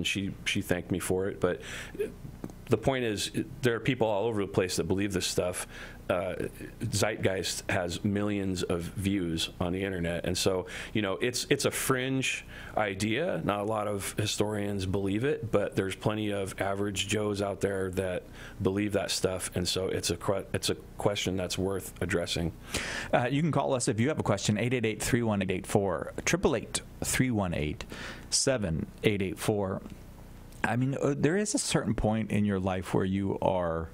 and she thanked me for it. But the point is, there are people all over the place that believe this stuff. Zeitgeist has millions of views on the internet, and so it's a fringe idea. Not a lot of historians believe it, but there's plenty of average Joes out there that believe that stuff, and so it's a question that's worth addressing. You can call us if you have a question, 888-3184, 888-318-7884. I mean, there is a certain point in your life where you are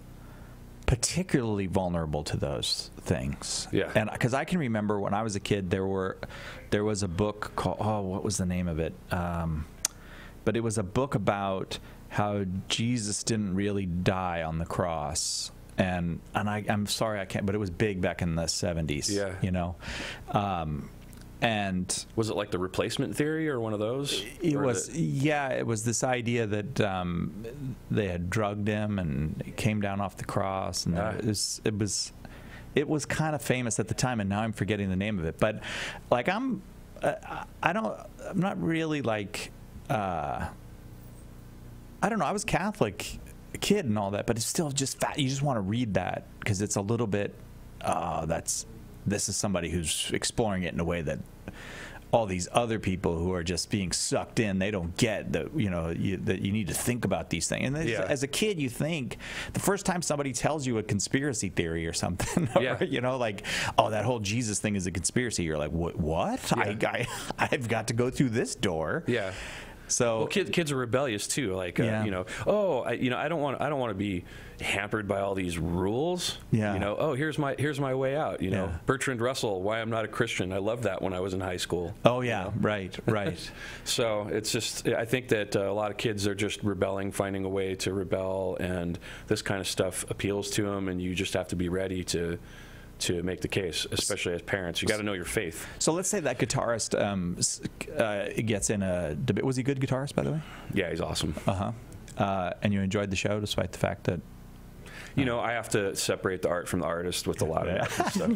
particularly vulnerable to those things. Yeah. And because I can remember when I was a kid, there was a book called, what was the name of it? But it was a book about how Jesus didn't really die on the cross. And I'm sorry I can't, but it was big back in the 70s. Yeah. And was it like the replacement theory or one of those? It was this idea that they had drugged him and he came down off the cross, and it was kind of famous at the time, and now I'm forgetting the name of it. But like I'm not really like I don't know. I was Catholic kid and all that, but it's still just you just want to read that because it's a little bit this is somebody who's exploring it in a way that all these other people who are just being sucked in, they don't get that that you need to think about these things. And as a kid, you think the first time somebody tells you a conspiracy theory or something, like, oh, that whole Jesus thing is a conspiracy, you're like, what? Yeah. I've got to go through this door. Yeah. So kids are rebellious too. Like, I don't want to be hampered by all these rules. Yeah. Here's my way out. Bertrand Russell, Why I'm Not a Christian. I loved that when I was in high school. Oh yeah, right. So it's just, I think that a lot of kids are just rebelling, finding a way to rebel, and this kind of stuff appeals to them, and you just have to be ready to make the case, especially as parents. You got to know your faith. So let's say that guitarist gets in a debate. Was he a good guitarist, by the way? Yeah, he's awesome. And you enjoyed the show despite the fact that... I have to separate the art from the artist with a lot of that stuff.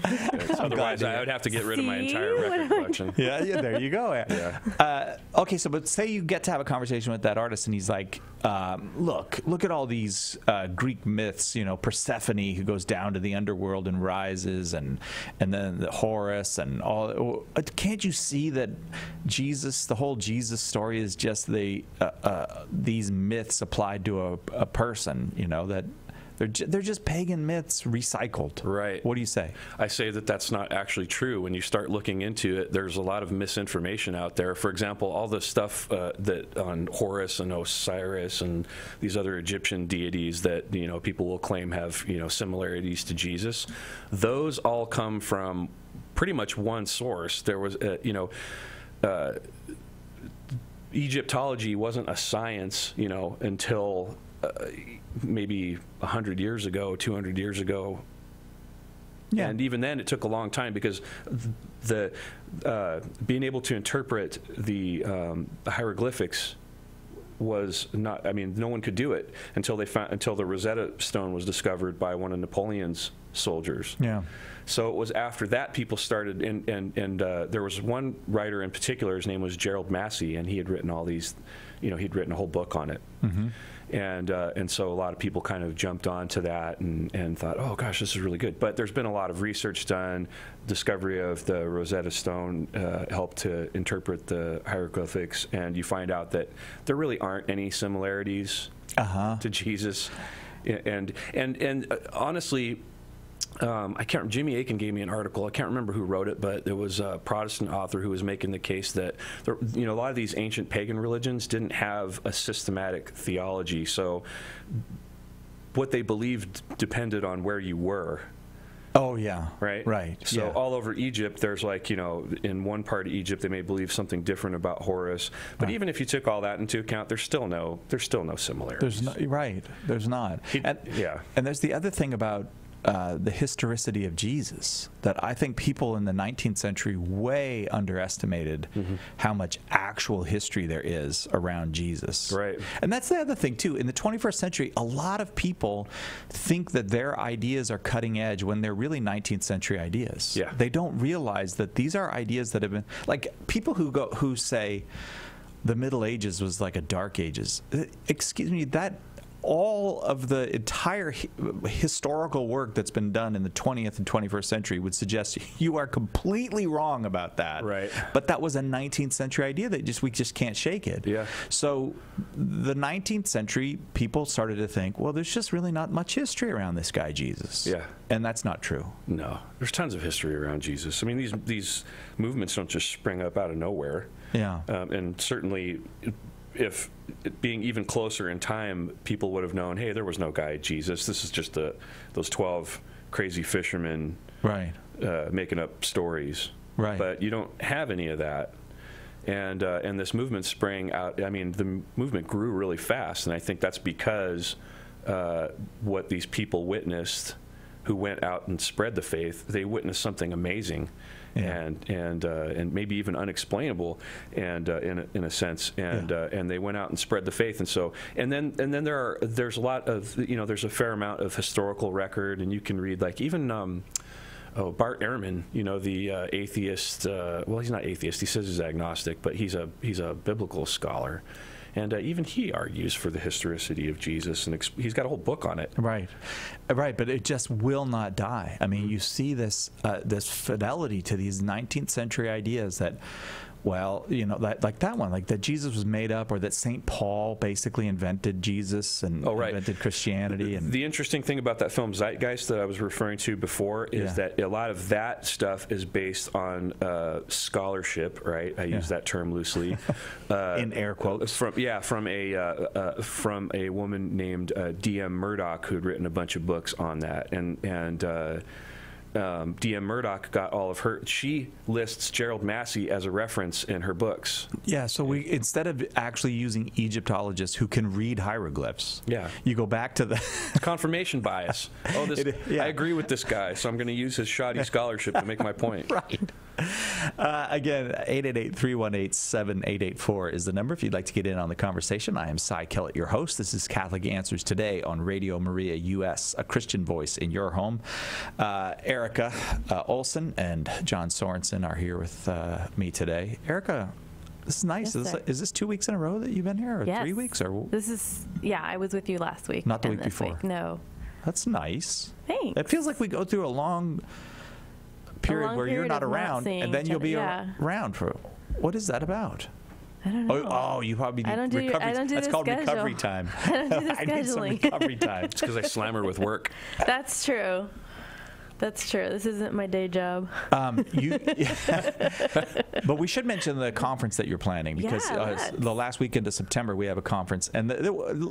Otherwise, I would have to get rid of my entire record collection. Yeah, there you go. Yeah. Okay, so but say you get to have a conversation with that artist, and he's like, look at all these Greek myths, Persephone who goes down to the underworld and rises, and then the Horus and all. Can't you see that the whole Jesus story is just these myths applied to a person, that they're just pagan myths recycled. Right. What do you say? I say that that's not actually true. When you start looking into it, there's a lot of misinformation out there. For example, all the stuff that on Horus and Osiris and these other Egyptian deities that people will claim have similarities to Jesus, those all come from pretty much one source. There was Egyptology wasn't a science until maybe 100 years ago, 200 years ago. Yeah. And even then, it took a long time because the being able to interpret the hieroglyphics was not. I mean, no one could do it until the Rosetta Stone was discovered by one of Napoleon's soldiers. Yeah. So it was after that people started, and there was one writer in particular. His name was Gerald Massey, and he had written all these. He'd written a whole book on it. Mm-hmm. And so a lot of people kind of jumped onto that and thought, oh gosh, this is really good. But there's been a lot of research done. Discovery of the Rosetta Stone helped to interpret the hieroglyphics, and you find out that there really aren't any similarities to Jesus. And honestly, I can't. Jimmy Akin gave me an article. I can't remember who wrote it, but there was a Protestant author who was making the case that a lot of these ancient pagan religions didn't have a systematic theology. So what they believed depended on where you were. Oh yeah, right. So all over Egypt, there's in one part of Egypt they may believe something different about Horus, but even if you took all that into account, there's still no similarities. There's not. And there's the other thing about the historicity of Jesus that I think people in the 19th century way underestimated how much actual history there is around Jesus. Right. And that's the other thing too. In the 21st century, a lot of people think that their ideas are cutting edge when they're really 19th century ideas. Yeah. They don't realize that these are ideas that have been, like, people who say, the Middle Ages was like a Dark Ages. Excuse me, that all of the entire historical work that's been done in the 20th and 21st century would suggest you are completely wrong about that. Right. But that was a 19th century idea that we just can't shake it. Yeah. So the 19th century people started to think, well, there's just really not much history around this guy Jesus. Yeah. And that's not true. No, there's tons of history around Jesus. I mean, these movements don't just spring up out of nowhere. Yeah. And certainly, if being even closer in time, people would have known, hey, there was no guy Jesus. This is just those 12 crazy fishermen Right. making up stories. Right. But you don't have any of that. And this movement sprang out. I mean, the movement grew really fast, and I think that's because what these people witnessed, who went out and spread the faith, they witnessed something amazing. Yeah. And maybe even unexplainable, and in a sense, and they went out and spread the faith, and then there's a lot of there's a fair amount of historical record, and you can read like even Bart Ehrman, the atheist. Well, he's not atheist. He says he's agnostic, but he's a biblical scholar. And even he argues for the historicity of Jesus, and he's got a whole book on it. Right, but it just will not die. I mean, you see this fidelity to these 19th century ideas that, well, like that one, like that Jesus was made up, or that St. Paul basically invented Jesus and invented Christianity. And the interesting thing about that film Zeitgeist that I was referring to before is that a lot of that stuff is based on scholarship, right? I use that term loosely, in air quotes. From a woman named D.M. Murdoch, who had written a bunch of books on that, and D.M. Murdoch got all of her. She lists Gerald Massey as a reference in her books. Yeah, so we instead of actually using Egyptologists who can read hieroglyphs, you go back to the confirmation bias. Oh, I agree with this guy, so I'm going to use his shoddy scholarship to make my point. Right. Again, 888-318-7884 is the number if you'd like to get in on the conversation. I am Cy Kellett, your host. This is Catholic Answers Today on Radio Maria US, a Christian voice in your home. Erica Olson and John Sorensen are here with me today. Erica, this is nice. Yes, is this 2 weeks in a row that you've been here, or 3 weeks? Or this is I was with you last week. Not the week before. No. That's nice. Thanks. It feels like we go through a long period where you're not around, and then you'll be around for. What is that about? I don't know. Oh, you probably need recovery. That's called recovery time. I don't do the I need some recovery time. It's because I slam her with work. That's true. That's true. This isn't my day job. But we should mention the conference that you're planning, because the last weekend of September we have a conference, and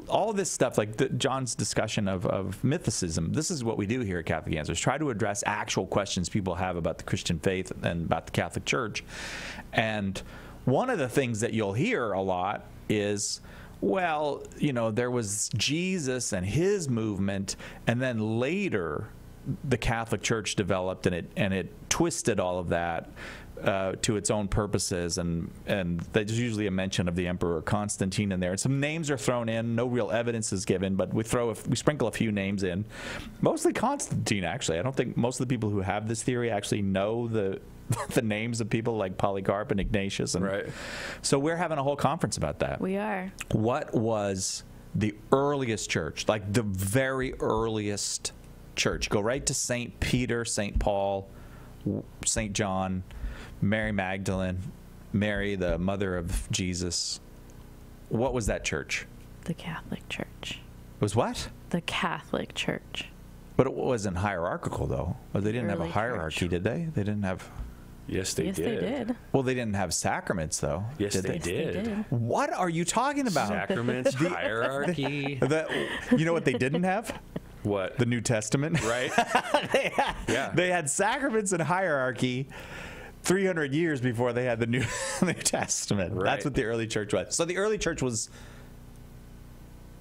all of this stuff, like John's discussion of mythicism, this is what we do here at Catholic Answers, try to address actual questions people have about the Christian faith and about the Catholic Church. And one of the things that you'll hear a lot is, well, there was Jesus and his movement, and then later the Catholic Church developed, and it twisted all of that to its own purposes, and there's usually a mention of the Emperor Constantine in there. And some names are thrown in, no real evidence is given, but we sprinkle a few names in, mostly Constantine. Actually, I don't think most of the people who have this theory actually know the names of people like Polycarp and Ignatius. Right. So we're having a whole conference about that. We are. What was the earliest church, like the very earliest church? Go right to St. Peter, St. Paul, St. John, Mary Magdalene, Mary, the mother of Jesus. What was that church? The Catholic Church. It was what? The Catholic Church. But it wasn't hierarchical, though. They didn't have a Early hierarchy, church. did they? They didn't have... Yes, they did. Well, they didn't have sacraments, though. Yes, did they did. What are you talking about? Sacraments, hierarchy. You know what they didn't have? What? The New Testament. Right. They had sacraments and hierarchy 300 years before they had the New Testament. Right. That's what the early church was. So the early church was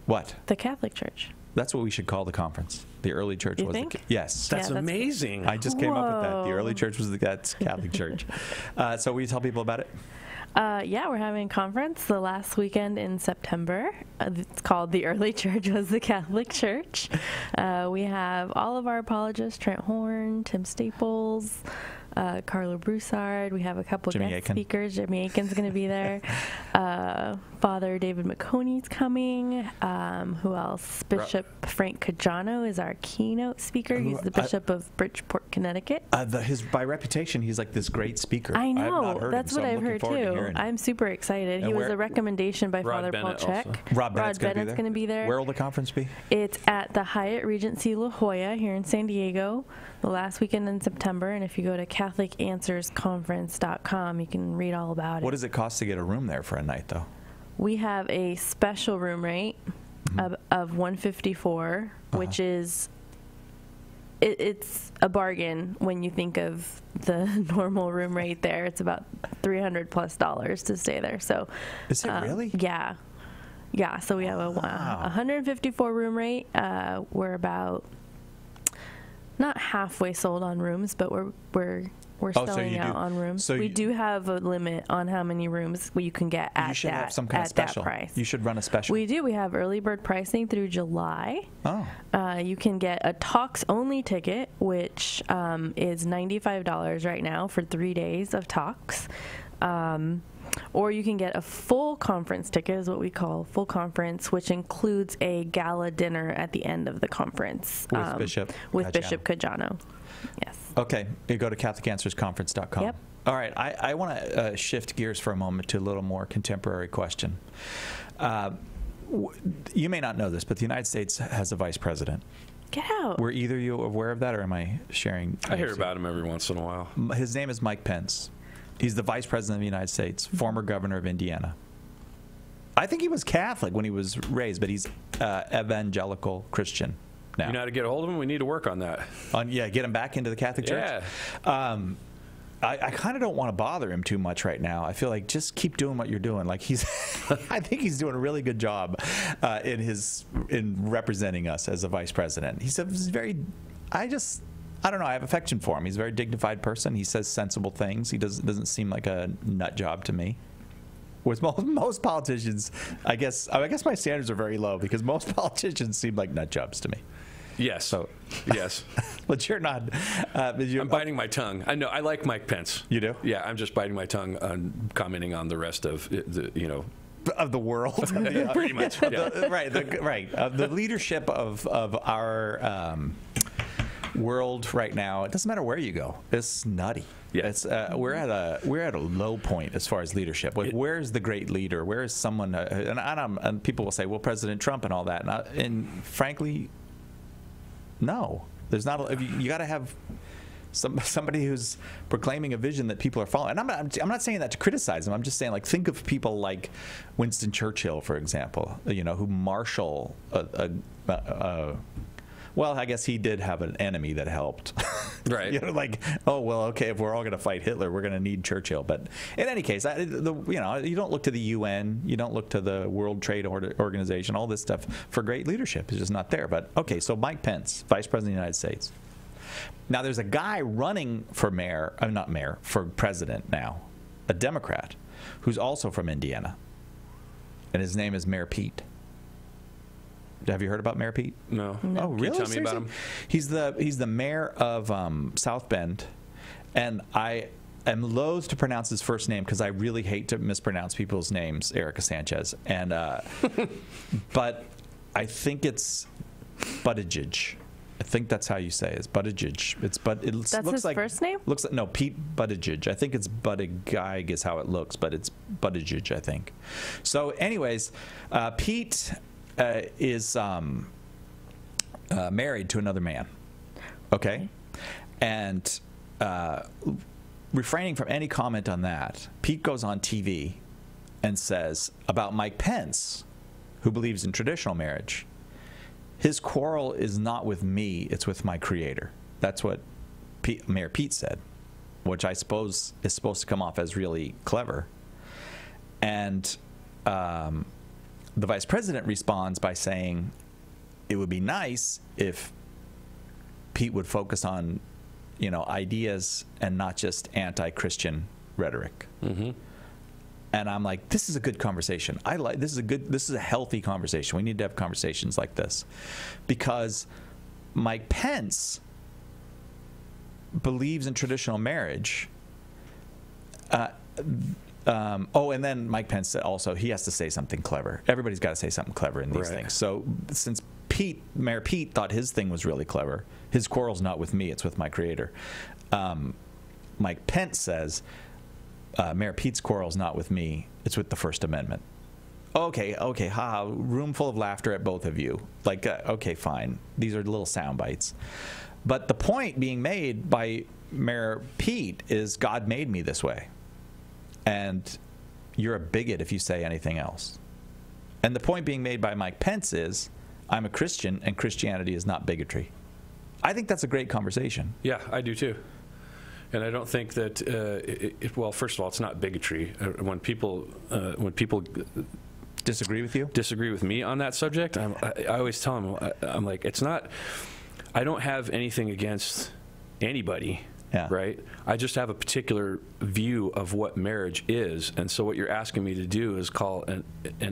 what? The Catholic Church. That's what we should call the conference. The early church was think? yes. That's amazing. I just came up with that. The early church was that's Catholic Church. So will you tell people about it? We're having a conference the last weekend in September. It's called The Early Church Was the Catholic Church. We have all of our apologists, Trent Horn, Tim Staples, Carlo Broussard. We have a couple Jimmy guest Akin. speakers. Jimmy Akin's going to be there. Father David McConey's coming. Who else? Bishop Frank Cajano is our keynote speaker. He's the Bishop of Bridgeport, Connecticut. By reputation, he's like this great speaker. I know. I've not heard That's him, what so I've heard too. I'm super excited. And He was where- a recommendation by Rod Father Paul Bennett Check. also. Rod Bennett's going to be there. Where will the conference be? It's at the Hyatt Regency La Jolla here in San Diego, the last weekend in September. And if you go to CatholicAnswersConference.com, you can read all about it. What does it cost to get a room there for a night, though? We have a special room rate of $154, which is it's a bargain when you think of the normal room rate there. It's about $300+ to stay there. So Is it really? Yeah. Yeah, so we have a 154 room rate. We're about not halfway sold on rooms, but we're so selling you out do- on rooms. so We you- do have a limit on how many rooms you can get at You should that have some kind of at that special. price. You should run a special. We do. We have early bird pricing through July. Oh. You can get a talks only ticket, which is $95 right now for 3 days of talks. Or you can get a full conference ticket, is what we call full conference, which includes a gala dinner at the end of the conference. With Bishop With Cajano. Bishop Cajano. Yes. Okay, you go to CatholicAnswersConference.com. Yep. All right, I want to shift gears for a moment to a little more contemporary question. You may not know this, but the United States has a vice president. Get out. Were either of you aware of that, or am I sharing? I hear about him every once in a while. His name is Mike Pence. He's the vice president of the United States, former governor of Indiana. I think he was Catholic when he was raised, but he's evangelical Christian now. You know how to get a hold of him? We need to work on that. Get him back into the Catholic Church. Yeah. I kind of don't want to bother him too much right now. I feel like just keep doing what you're doing. Like I think he's doing a really good job in representing us as a vice president. He's I don't know. I have affection for him. He's a very dignified person. He says sensible things. He doesn't seem like a nut job to me. With most politicians, I guess my standards are very low because most politicians seem like nut jobs to me. Yes. So, yes. but you're not. I'm biting my tongue. I know. I like Mike Pence. You do? Yeah. I'm just biting my tongue on commenting on the rest of of the world. Yeah, pretty much. Yeah. The leadership of our world right now. It doesn't matter where you go. It's nutty. Yeah. It's we're at a low point as far as leadership. Like, where's the great leader? Where is someone? And people will say, well, President Trump and all that. And frankly, no. There's not. You got to have somebody who's proclaiming a vision that people are following. And I'm not saying that to criticize them. I'm just saying, like, think of people like Winston Churchill, for example. Who marshal well, I guess he did have an enemy that helped. Right. Okay, if we're all going to fight Hitler, we're going to need Churchill. But in any case, you don't look to the UN, you don't look to the World Trade Organization, all this stuff for great leadership. It's just not there. But okay, so Mike Pence, Vice President of the United States. Now there's a guy running for for president now, a Democrat, who's also from Indiana, and his name is Mayor Pete. Have you heard about Mayor Pete? No. Oh, really? Can you tell me about him? He's the mayor of South Bend, and I am loath to pronounce his first name because I really hate to mispronounce people's names, Erica Sanchez, and but I think it's Buttigieg. I think that's how you say it. It's Buttigieg. That's looks his like first name? Looks like Pete Buttigieg. I think it's Buttigieg is how it looks, but it's Buttigieg, I think. So, anyways, Pete is married to another man. Okay, and refraining from any comment on that, Pete goes on TV and says about Mike Pence, who believes in traditional marriage. His quarrel is not with me, it's with my Creator. That's what Mayor Pete said, which I suppose is supposed to come off as really clever. And the vice president responds by saying it would be nice if Pete would focus on, ideas and not just anti-Christian rhetoric. Mm-hmm. And I'm like, this is a good conversation. This is a healthy conversation. We need to have conversations like this. Because Mike Pence believes in traditional marriage. And then Mike Pence said also he has to say something clever. Everybody's got to say something clever in these things. So since Mayor Pete thought his thing was really clever, his quarrel's not with me, it's with my creator. Mike Pence says, Mayor Pete's quarrel's not with me, it's with the First Amendment. Okay, room full of laughter at both of you. Like, okay, fine. These are little sound bites. But the point being made by Mayor Pete is God made me this way. And you're a bigot if you say anything else. And the point being made by Mike Pence is, I'm a Christian and Christianity is not bigotry. I think that's a great conversation. Yeah, I do too. And I don't think that, well, first of all, it's not bigotry. When people disagree with you? Disagree with me on that subject, I always tell them, I'm like, it's not, I don't have anything against anybody. Yeah. Right? I just have a particular view of what marriage is. And so what you're asking me to do is call an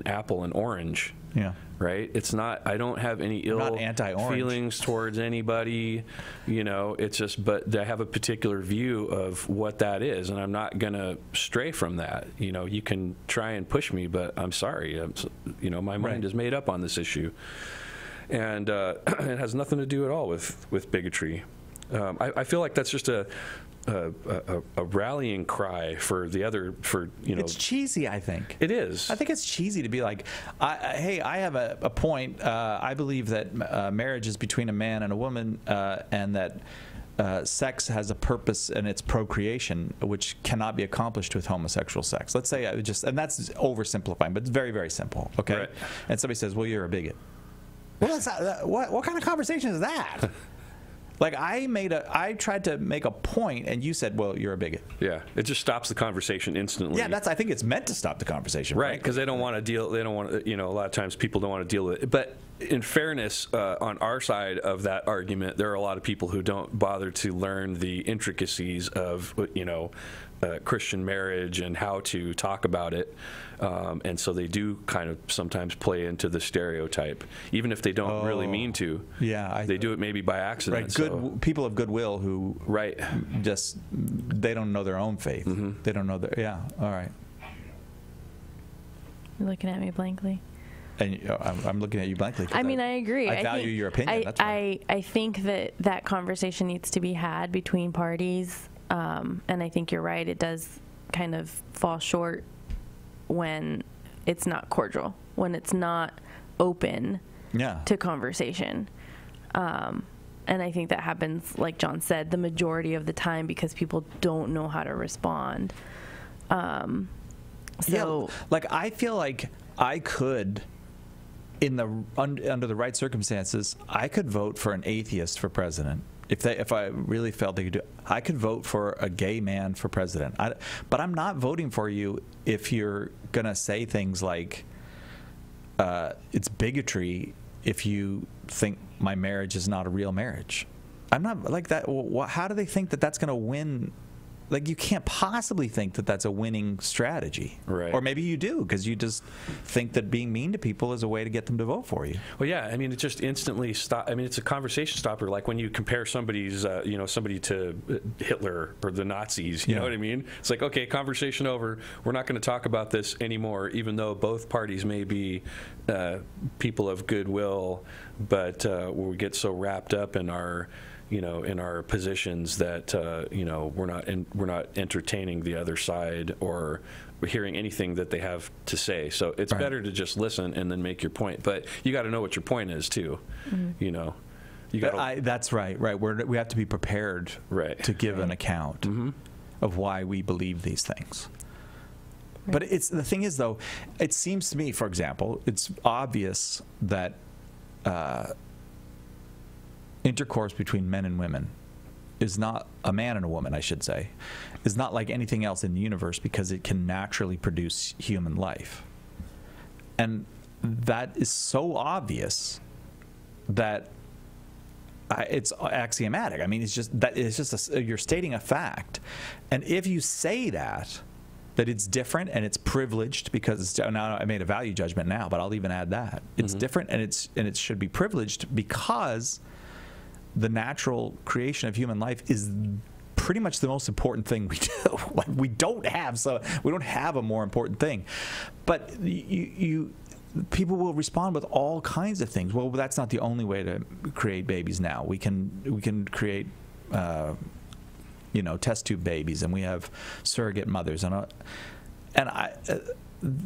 apple an orange. Yeah. Right? It's not, I don't have any ill feelings towards anybody, you know, it's just, but I have a particular view of what that is, and I'm not going to stray from that. You know, you can try and push me, but I'm sorry. You know, my mind is made up on this issue. And it has nothing to do at all with bigotry. I feel like that's just a rallying cry for the other, for, you know. It's cheesy, I think. It is. I think it's cheesy to be like, hey, I have a point. I believe that marriage is between a man and a woman, and that sex has a purpose and it's procreation, which cannot be accomplished with homosexual sex. Let's say and that's oversimplifying, but it's very, very simple, okay? Right. And somebody says, well, you're a bigot. Well, that's not, what kind of conversation is that? Like, I tried to make a point, and you said, well, you're a bigot. Yeah, it just stops the conversation instantly. Yeah, I think it's meant to stop the conversation. Right, because they don't want to deal, you know, a lot of times people don't want to deal with it. But in fairness, on our side of that argument, there are a lot of people who don't bother to learn the intricacies of, you know, Christian marriage and how to talk about it. And so they do kind of sometimes play into the stereotype, even if they don't really mean to. Yeah, they do it maybe by accident. Right, good people of goodwill who just, they don't know their own faith. Mm-hmm. They don't know their, all right. You're looking at me blankly. And I'm looking at you blankly. I mean, I agree. I value your opinion. That's right. I think that conversation needs to be had between parties. And I think you're right. It does kind of fall short when it's not cordial, when it's not open to conversation. And I think that happens, like John said, the majority of the time because people don't know how to respond. Like, I feel like I could, under the right circumstances, I could vote for an atheist for president. If I really felt they could do it, I could vote for a gay man for president. But I'm not voting for you if you're going to say things like it's bigotry if you think my marriage is not a real marriage. I'm not like that. How do they think that that's going to win? Like, you can't possibly think that that's a winning strategy. Right. Or maybe you do, because you just think that being mean to people is a way to get them to vote for you. Well, yeah, I mean, it just instantly I mean, it's a conversation stopper, like when you compare somebody to Hitler or the Nazis, you know what I mean? It's like, okay, conversation over. We're not going to talk about this anymore, even though both parties may be people of goodwill, but we get so wrapped up in our positions that we're not entertaining the other side or hearing anything that they have to say. So it's better to just listen and then make your point. But you got to know what your point is too. Mm-hmm. You know, you got. That's right. Right. We have to be prepared. Right. To give an account of why we believe these things. Right. But the thing is, though, it seems to me, for example, it's obvious that. Intercourse between men and women is not, a man and a woman, I should say, is not like anything else in the universe because it can naturally produce human life. And that is so obvious that it's axiomatic. I mean, you're stating a fact. And if you say that it's different and it's privileged because now I made a value judgment now, but I'll even add that. It's different and it should be privileged because the natural creation of human life is pretty much the most important thing we do. Like, we don't have a more important thing. But people will respond with all kinds of things. Well, that's not the only way to create babies now. We can create test tube babies, and we have surrogate mothers,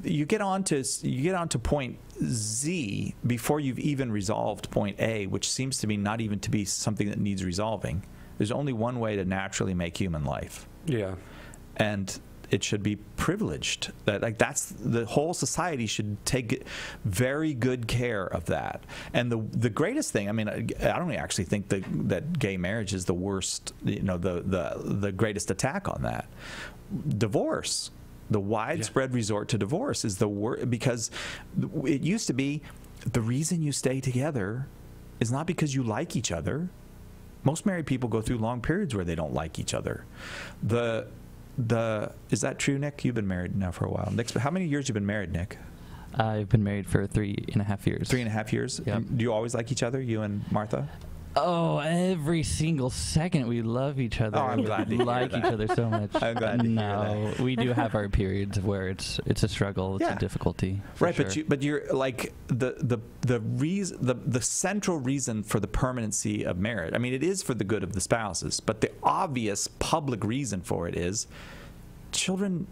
you get on to point Z before you've even resolved point A, which seems to me not even to be something that needs resolving. There's only one way to naturally make human life. Yeah. And it should be privileged. That's the whole society should take very good care of that. And the greatest thing, I mean, I don't actually think that gay marriage is the worst, the greatest attack on that. Divorce, the widespread resort to divorce is the worst, because it used to be the reason you stay together is not because you like each other. Most married people go through long periods where they don't like each other. Is that true, Nick? You've been married now for a while. Nick, how many years have you been married, Nick? I've been married for 3.5 years. 3.5 years? Yep. Do you always like each other, you and Martha? Oh, every single second we love each other. Oh, I'm glad to hear like that. each other so much. I'm glad to hear No, we do have our periods where it's a struggle, it's a difficulty. Right, sure. but you're like the central reason for the permanency of marriage. I mean, it is for the good of the spouses, but the obvious public reason for it is children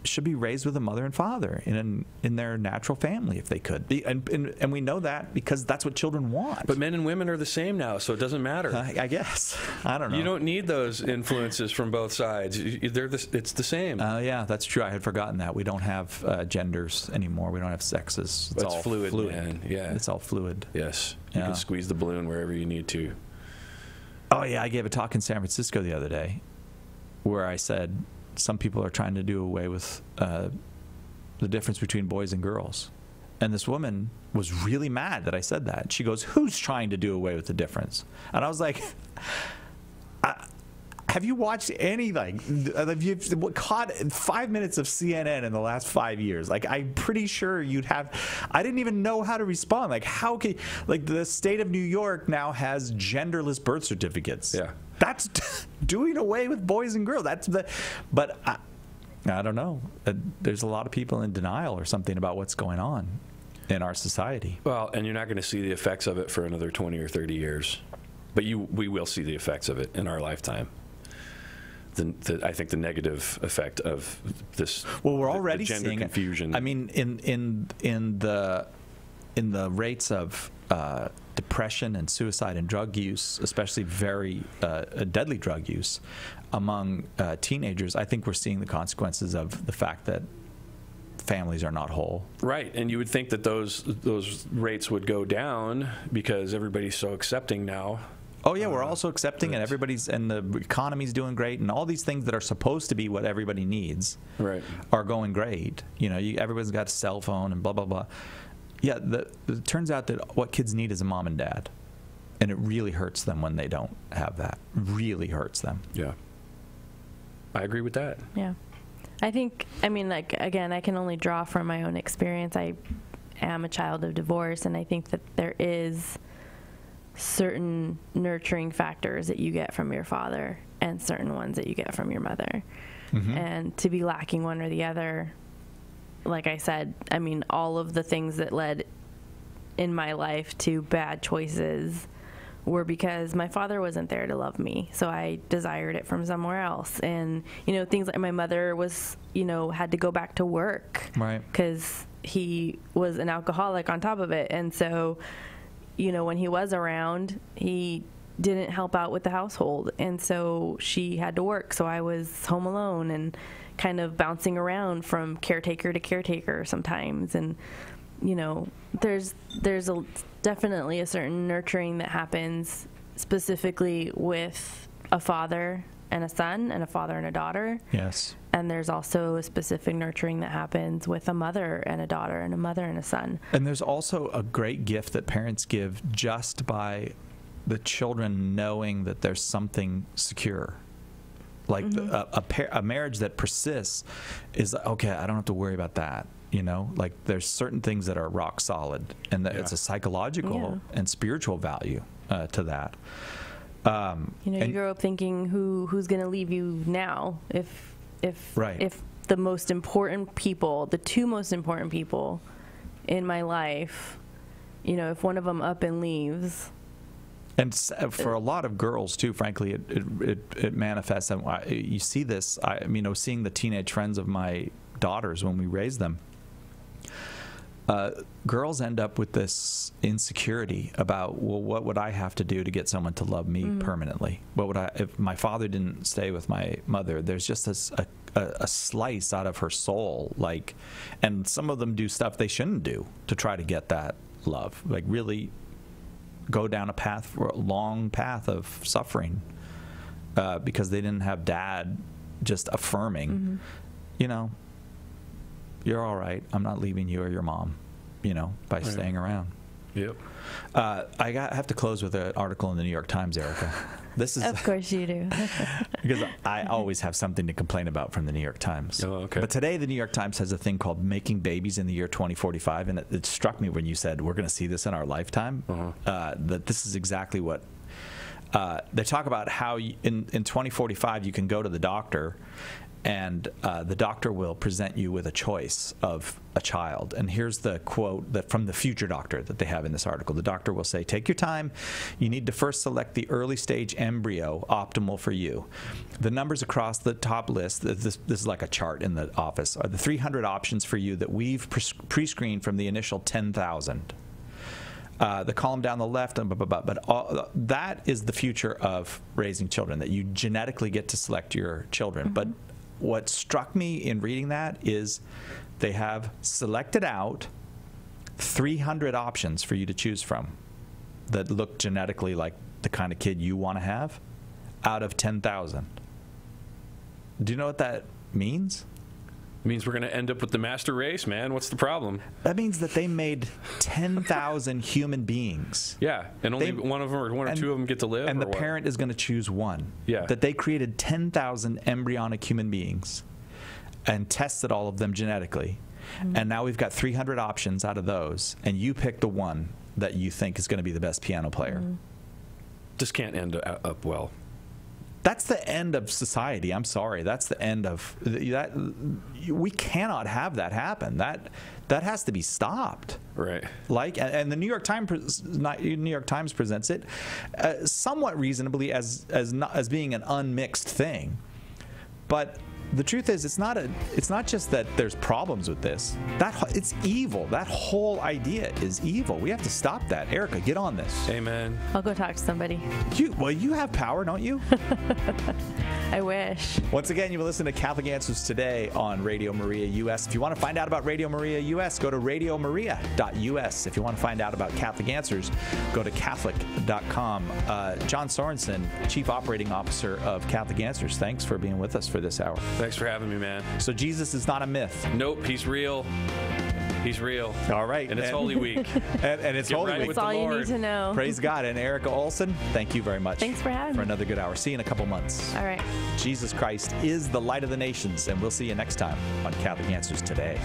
should be raised with a mother and father in their natural family if they could be, and we know that because that's what children want. But men and women are the same now, so it doesn't matter. I guess. I don't know. You don't need those influences from both sides. It's the same. Yeah, that's true. I had forgotten that. We don't have genders anymore. We don't have sexes. It's all fluid, man. Yeah. It's all fluid. Yes. You can squeeze the balloon wherever you need to. Oh, yeah. I gave a talk in San Francisco the other day where I said some people are trying to do away with the difference between boys and girls. And this woman was really mad that I said that. She goes, "Who's trying to do away with the difference?" And I was like, have you watched any, have you caught 5 minutes of CNN in the last 5 years? Like, I'm pretty sure you'd have. I didn't even know how to respond. Like, how can, the state of New York now has genderless birth certificates. Yeah. That's doing away with boys and girls. But I don't know. There's a lot of people in denial or something about what's going on in our society. Well, and you're not going to see the effects of it for another 20 or 30 years. But we will see the effects of it in our lifetime. I think the negative effect of this. Well, we're already the gender seeing confusion. I mean, in the rates of depression and suicide and drug use, especially very deadly drug use among teenagers, I think we're seeing the consequences of the fact that families are not whole. Right, and you would think that those rates would go down because everybody's so accepting now. Oh yeah, we're also accepting, and the economy's doing great, and all these things that are supposed to be what everybody needs, right, are going great. Everybody's got a cell phone and blah blah blah. Yeah, it turns out that what kids need is a mom and dad, and it really hurts them when they don't have that. Really hurts them. Yeah, I agree with that. Yeah, again, I can only draw from my own experience. I am a child of divorce, and I think that there is certain nurturing factors that you get from your father and certain ones that you get from your mother. Mm-hmm. And to be lacking one or the other, like I said, all of the things that led in my life to bad choices were because my father wasn't there to love me. So I desired it from somewhere else. And, things like my mother was, had to go back to work. Right. Because he was an alcoholic on top of it. And so, when he was around, he didn't help out with the household. And so she had to work. So I was home alone and kind of bouncing around from caretaker to caretaker sometimes. And, there's definitely a certain nurturing that happens specifically with a father and a son and a father and a daughter. Yes. And there's also a specific nurturing that happens with a mother and a daughter and a mother and a son. And there's also a great gift that parents give just by the children knowing that there's something secure. Like mm-hmm. a marriage that persists is, okay, I don't have to worry about that. Like there's certain things that are rock solid, and that it's a psychological and spiritual value to that. You grow up thinking who's going to leave you now if the most important people, the two most important people in my life, if one of them up and leaves. And for a lot of girls too, frankly, it manifests. And you see this. Seeing the teenage friends of my daughters when we raise them. Girls end up with this insecurity about, well, what would I have to do to get someone to love me permanently? What would if my father didn't stay with my mother? There's just a slice out of her soul, and some of them do stuff they shouldn't do to try to get that love, really go down a long path of suffering because they didn't have dad just affirming, you're all right. I'm not leaving you or your mom, by staying around. Yep. I have to close with an article in the New York Times, Erica. This is of course you do. Because I always have something to complain about from the New York Times. Oh, okay. But today the New York Times has a thing called Making Babies in the Year 2045, and it struck me when you said we're going to see this in our lifetime, that this is exactly what they talk about, how in 2045 you can go to the doctor and the doctor will present you with a choice of a child. And here's the quote from the future doctor that they have in this article. The doctor will say, take your time. You need to first select the early stage embryo optimal for you. The numbers across the top list, this is like a chart in the office, are the 300 options for you that we've pre-screened from the initial 10,000. The column down the left, but that is the future of raising children, that you genetically get to select your children. But what struck me in reading that is they have selected out 300 options for you to choose from that look genetically like the kind of kid you want to have out of 10,000. Do you know what that means? It means we're going to end up with the master race, man. What's the problem? That means that they made 10,000 human beings. Yeah, and only one of them or one or two of them get to live. And the parent is going to choose one. Yeah. That they created 10,000 embryonic human beings and tested all of them genetically. And now we've got 300 options out of those, and you pick the one that you think is going to be the best piano player. This can't end up well. That's the end of society. I'm sorry. That's the end of that. We cannot have that happen. That has to be stopped. Right. And the New York Times presents it somewhat reasonably as being an unmixed thing, but the truth is, it's not just that there's problems with this. It's evil. That whole idea is evil. We have to stop that. Erica, get on this. Amen. I'll go talk to somebody. You have power, don't you? I wish. Once again, you've been listening to Catholic Answers today on Radio Maria US. If you want to find out about Radio Maria US, go to radiomaria.us. If you want to find out about Catholic Answers, go to Catholic.com. John Sorensen, Chief Operating Officer of Catholic Answers, thanks for being with us for this hour. Thanks for having me, man. So Jesus is not a myth. Nope, he's real. He's real. All right. And it's Holy Week. and it's Holy Week. That's all you need to know. Praise God. And Erica Olson, thank you very much. Thanks for having me. For another good hour. See you in a couple months. All right. Jesus Christ is the light of the nations, and we'll see you next time on Catholic Answers Today.